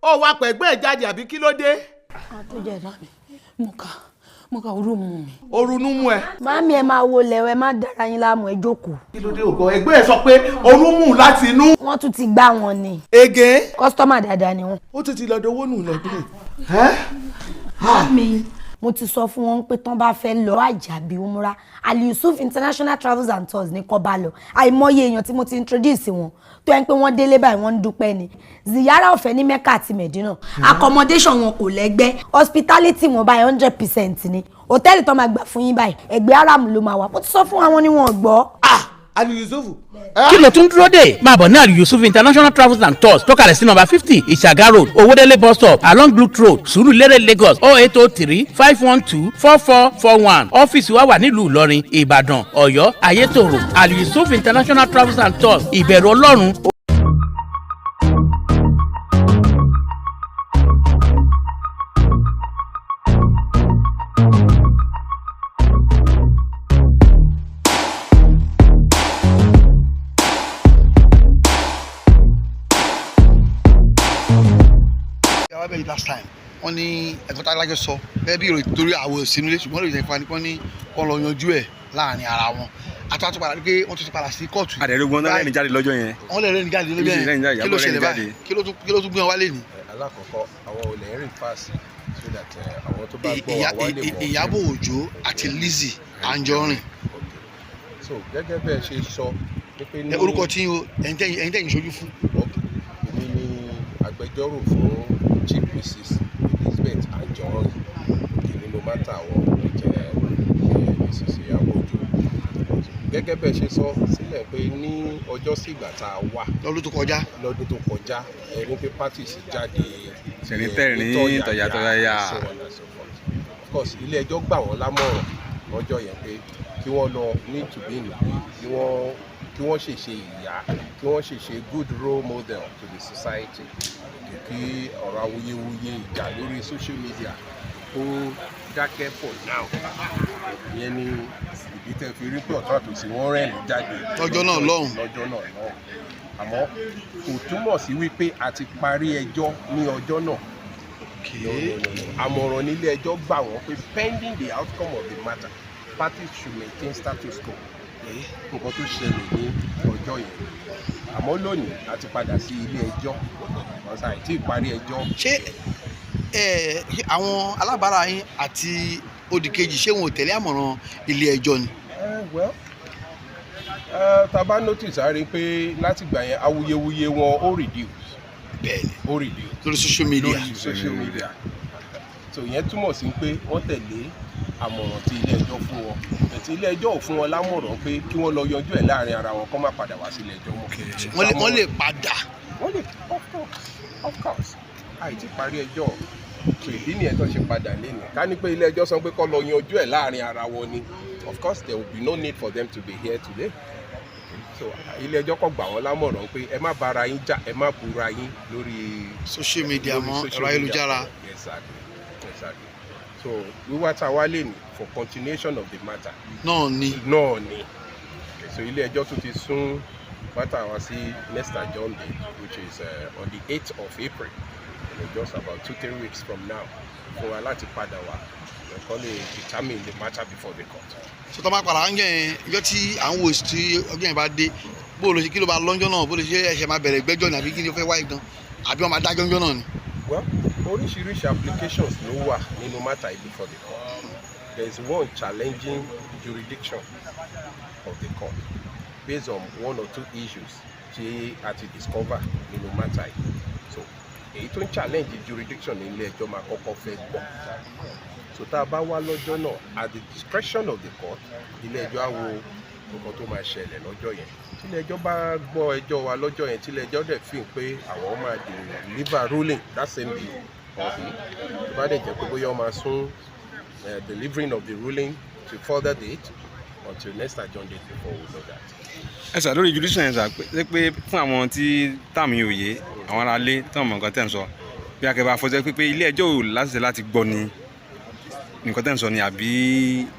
ó wá pẹ̀gbẹ́ ẹ̀ jáde àbí kí ló dé. àtúnjẹ dá mi mo ka orú mu mi. orunú mú ẹ. Màámi ẹ máa wo lẹ̀wẹ̀ má dára yín láàmú ẹ jókòó. kí ló dé ògbọ́n ẹgbẹ́ ẹ sọ pé orun mú láti inú. wọ́n tún ti gbá wọn ni. ege. kọ́sítọ́mà dáadáa ni wọ́n. ó ti lọ dowó nù lọ́dún. Màámi mo ti sọ fún wọn pé tán bá fẹ́ lọ àjàbí umra Ali Yusuf International Travels and Tours ní kó bá lọ àìmọye èèyàn tí mo ti introduce wọn tó yẹn pé wọ́n délé báyìí wọ́n ń dúpẹ́ ni ziyara ọ̀fẹ́ ní Mecca àti Medina accommodation wọn kò lẹ́gbẹ́ hospitality wọn báyìí 100% ni hòtẹ́ẹ̀lì tó máa gbà fún yín báyìí ẹgbẹ́ aram ló máa wà mo ti sọ fún àwọn ni wọ́n gbọ́. Ali Yusuf. kí ló tún dúró dé máa bọ̀ ní Ali Yusuf International Travels and Tours tó kalẹ̀ sí nọ́mbà 50 Ìṣàgá road Owódélé bus stop along Blue road Sùúrùlérè Lagos 0803 512 4441 ọ́fíìsì wa wà nílùú Ìlọrin Ìbàdàn Ọ̀yọ́ Ayétòrò Ali Yusuf International Travels and Tours ìbẹ̀rù Ọlọ́run. last time wọ́n ní ẹ̀gbọ́n tá a lájọ sọ bẹ́ẹ̀ bí ìròyìn torí àwọ̀ sínú ilé ṣùgbọ́n ìròyìn ìfani wọ́n ní kọ́ lọ yanjú ẹ̀ láàrin ara wọn àtúntò padà rí pé wọ́n tún ti padà sí kóòtù. àdẹ̀rùgbọ́n náà lẹ́ni jáde lọ́jọ́ yẹn. wọ́n lè rẹ́ni jáde lọ́jọ́ yẹn kí ló ṣẹlẹ̀ báyìí kí ló tún gbé wọn wálé ni. alákọ̀ọ́kọ́ àwọn olè ń rìn fáàsì so that àwọn tó bá gbọ́ wa wá lè mọ̀. Iyabo Ojo àti Lizzy Anjorin. so gẹ́gẹ́ bẹ́ẹ̀ ṣe sọ pé ní. orúkọ tí ẹ̀yin tẹ̀yin ṣojú fún. èmi ni agbẹjọ́rò fún Chief Mrs. Lizzy Anjorin òkè nínú mátà àwọn ìjẹ́ Mrs. Iyabo Ojo. gẹ́gẹ́ bẹ́ẹ̀ ṣe sọ sílẹ̀ pé ní ọjọ́ sígbà tá a wà lọ́dún tó kọjá ẹni pé pátì sì jáde sẹ̀nitẹ́rì ní tọ̀yàtọ̀yà. of course ilé ẹjọ́ gbà wọ́n lámọ̀ràn lọ́jọ́ yẹn pé kí wọ́n lọ ní tùbínú kí wọ́n ṣèṣe ìyá kí wọ́n ṣèṣe good role model to the society kí ọ̀rọ̀ awuyewuye ìjà lórí social media kó dákẹ́ for now ìyẹn ni ìdí tẹ́ fi rí pé ọ̀tún àtòsí wọ́n rẹ́rìn jáde lọ́jọ́ náà lọ́hùn àmọ́ kò túmọ̀ sí wípé a ti parí ẹjọ́ ní ọjọ́ náà àmọ̀ràn nílé ẹjọ́ gbà wọ́n pé pending the outcome of the matter parties should maintain status quo nǹkan tó ṣẹlẹ̀ ní ọjọ́ yẹn àmọ́ lónìí a ti padà sí ilé ẹjọ́ ọ̀sán àìtí ìparí ẹjọ́. ṣé àwọn alábàárà yín àti òdìkejì ṣé wọn ò tẹ̀lé àmọ̀ràn ilé ẹjọ́ ni. tá bá notice a rí i pé láti gbà yẹn awuyewuye wọn ó reduce. bẹ́ẹ̀ni ó reduce. lórí social media. so ìyẹn túmọ̀ sí pé wọ́n tẹ̀lé àmọ̀ràn tí ilé ẹjọ́ fún wọn ètí ilé ẹjọ́ ò fún wọn lámọ̀ràn pé kí wọ́n lọ yanjú ẹ̀ láàrin ara wọn kó má padà wá sílé ẹjọ́ mọ́. wọ́n lè padà. wọ́n lè of course àìtí parí ẹjọ́ so ìdí nìyẹn tó ṣe padà lẹ́nu ká ní pé ilé ẹjọ́ sọ pé kó lọ yanjú ẹ̀ láàrin ara wọn ni of course there will be no need for them to be here today. so ilé ẹjọ́ kò gbà wọ́n lámọ̀ràn pé ẹ má bára yín jà ẹ má búra yín lórí social media mọ́ ẹ̀rọ ayélujára. exactly so wíwá tá a wá lè ní for continuation of the matter. náà ni. so ilé ẹjọ́ tún ti sún matter wá sí next adjourned date which is on the 8th of April just about 2-3 weeks from now fún wa láti padà wá ẹ̀kọ́ lè determine the matter before the court. so tọ́ máa padà ń yẹn ìjọ tí à ń wò tí ọjọ́ yẹn bá dé bó ló ṣe kí ló bá lọ́njọ́ náà bó ló ṣe ẹ̀ṣẹ̀ máa bẹ̀rẹ̀ gbẹ́jọ́ ní àbí kí ni ó fẹ́ wáyé gan àbí wọ́n máa dájọ́ ńjọ́ náà ni. well oríṣiríṣi applications ló wà nínú matter yìí before the court. There is one challenging jurisdiction of the court based on one or two issues tí a ti discover nínú matter yìí. So èyí tó ń challenge jurisdiction ní ilé ẹjọ́ máa kọ́kọ́ fẹ́ gbọ́. So tá a bá wá lọ́jọ́ náà at the discretion of the court ilé ẹjọ́ á wo nǹkan tó máa ṣẹlẹ̀ lọ́jọ́ yẹn. Tí ilé ẹjọ́ bá gbọ́ ẹjọ́ wa lọ́jọ́ yẹn tí ilé ẹjọ́ dẹ̀ fi hàn pé àwọn máa deliver ruling that same day ọ̀hún. Tó bá dẹ̀ jẹ́ pé bóyá wọ́n máa sún delivering of the ruling to further date until next adjourned date before we know that. ẹ sà lórí jurisdiction yẹn sà pé fún àwọn tí táàmù yóò yé àwọn ará ilé tí wọn mọ nǹkan tẹ̀ ń sọ bí akẹ́bà fọjọ́ pé ilé ẹjọ́ ò láti gbọ́ ni nǹkan tẹ̀ ń sọ ni àbí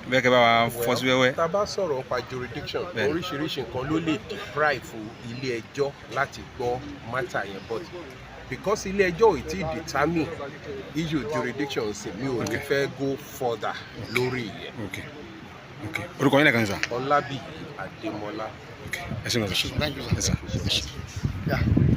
bí akẹ́bà wa fọ́ sí wẹ́wẹ́. tá a bá sọ̀rọ̀ nípa jurisdiction oríṣiríṣi nǹkan ló lè deprive ilé ẹjọ́ láti gbọ́ matter yẹn but because ilé ẹjọ́ ò tí ì determine issue jurisdiction sí mi ò ní fẹ́ go further lórí ìyẹn. Okay. Orúkọ yín lẹ́ẹ̀kan sà. Ọlábíyì Adémọ́lá. Ẹ ṣé gan sà. Thank you, sir. Yes, sir. Yeah.